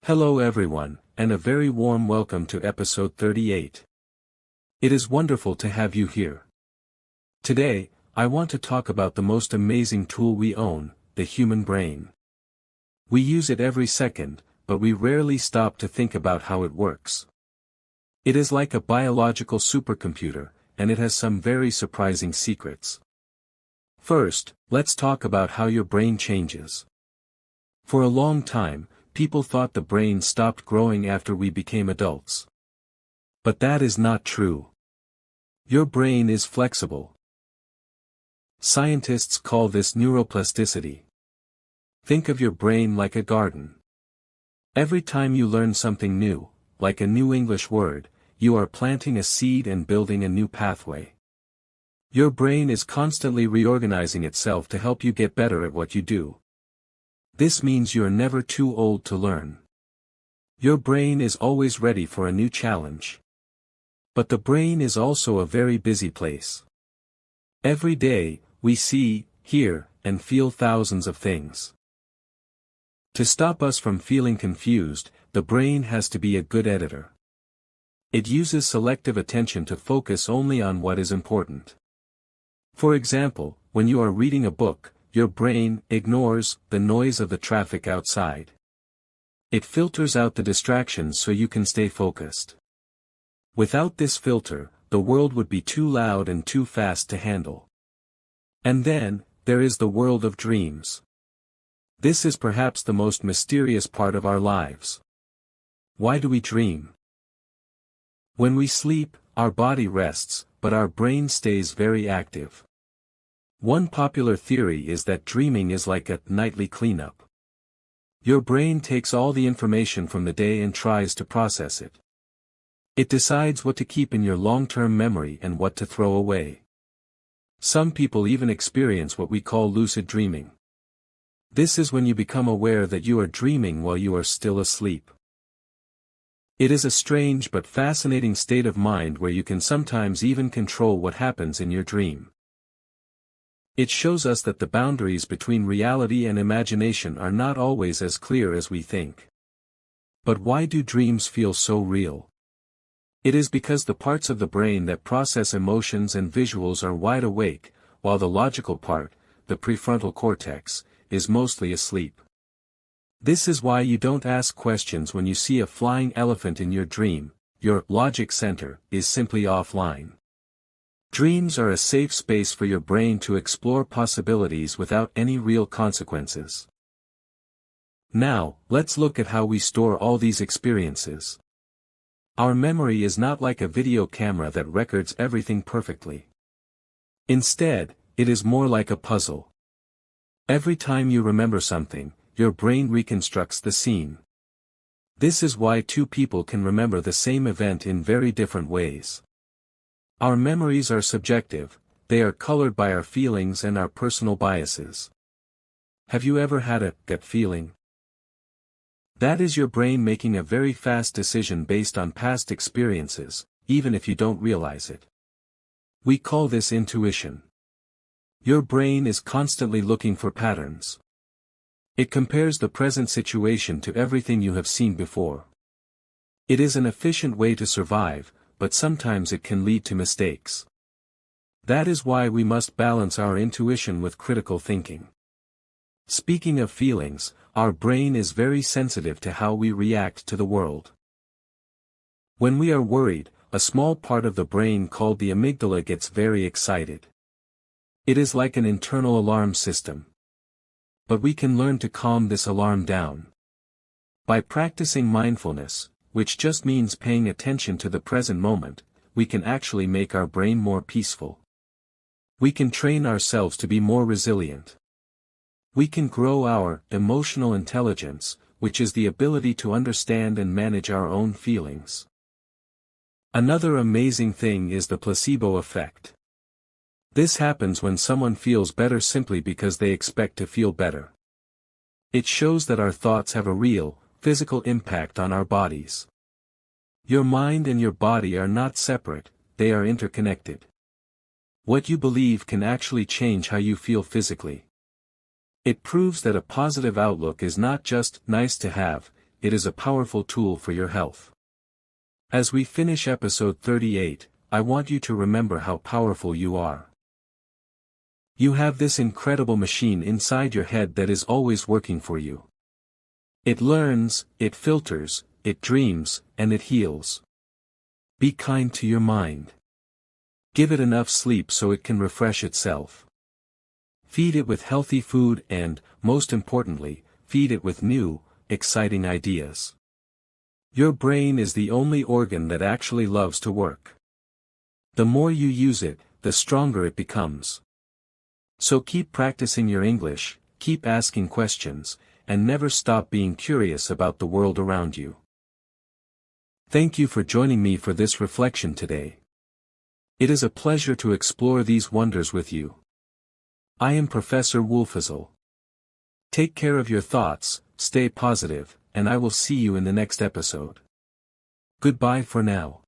Hello everyone, and a very warm welcome to episode 38. It is wonderful to have you here. Today, I want to talk about the most amazing tool we own, the human brain. We use it every second, but we rarely stop to think about how it works. It is like a biological supercomputer, and it has some very surprising secrets. First, let's talk about how your brain changes. For a long time, people thought the brain stopped growing after we became adults. But that is not true. Your brain is flexible. Scientists call this neuroplasticity. Think of your brain like a garden. Every time you learn something new, like a new English word, you are planting a seed and building a new pathway. Your brain is constantly reorganizing itself to help you get better at what you do. This means you're never too old to learn. Your brain is always ready for a new challenge. But the brain is also a very busy place. Every day, we see, hear, and feel thousands of things. To stop us from feeling confused, the brain has to be a good editor. It uses selective attention to focus only on what is important. For example, when you are reading a book, your brain ignores the noise of the traffic outside. It filters out the distractions so you can stay focused. Without this filter, the world would be too loud and too fast to handle. And then, there is the world of dreams. This is perhaps the most mysterious part of our lives. Why do we dream? When we sleep, our body rests, but our brain stays very active. One popular theory is that dreaming is like a nightly cleanup. Your brain takes all the information from the day and tries to process it. It decides what to keep in your long-term memory and what to throw away. Some people even experience what we call lucid dreaming. This is when you become aware that you are dreaming while you are still asleep. It is a strange but fascinating state of mind where you can sometimes even control what happens in your dream. It shows us that the boundaries between reality and imagination are not always as clear as we think. But why do dreams feel so real? It is because the parts of the brain that process emotions and visuals are wide awake, while the logical part, the prefrontal cortex, is mostly asleep. This is why you don't ask questions when you see a flying elephant in your dream. Your logic center is simply offline. Dreams are a safe space for your brain to explore possibilities without any real consequences. Now, let's look at how we store all these experiences. Our memory is not like a video camera that records everything perfectly. Instead, it is more like a puzzle. Every time you remember something, your brain reconstructs the scene. This is why two people can remember the same event in very different ways. Our memories are subjective, they are colored by our feelings and our personal biases. Have you ever had a gut feeling? That is your brain making a very fast decision based on past experiences, even if you don't realize it. We call this intuition. Your brain is constantly looking for patterns. It compares the present situation to everything you have seen before. It is an efficient way to survive, but sometimes it can lead to mistakes. That is why we must balance our intuition with critical thinking. Speaking of feelings, our brain is very sensitive to how we react to the world. When we are worried, a small part of the brain called the amygdala gets very excited. It is like an internal alarm system. But we can learn to calm this alarm down. By practicing mindfulness, which just means paying attention to the present moment, we can actually make our brain more peaceful. We can train ourselves to be more resilient. We can grow our emotional intelligence, which is the ability to understand and manage our own feelings. Another amazing thing is the placebo effect. This happens when someone feels better simply because they expect to feel better. It shows that our thoughts have a real, physical impact on our bodies. Your mind and your body are not separate, they are interconnected. What you believe can actually change how you feel physically. It proves that a positive outlook is not just nice to have, it is a powerful tool for your health. As we finish episode 38, I want you to remember how powerful you are. You have this incredible machine inside your head that is always working for you. It learns, it filters, it dreams, and it heals. Be kind to your mind. Give it enough sleep so it can refresh itself. Feed it with healthy food and, most importantly, feed it with new, exciting ideas. Your brain is the only organ that actually loves to work. The more you use it, the stronger it becomes. So keep practicing your English, keep asking questions, and never stop being curious about the world around you. Thank you for joining me for this reflection today. It is a pleasure to explore these wonders with you. I am Professor Wolfizzle. Take care of your thoughts, stay positive, and I will see you in the next episode. Goodbye for now.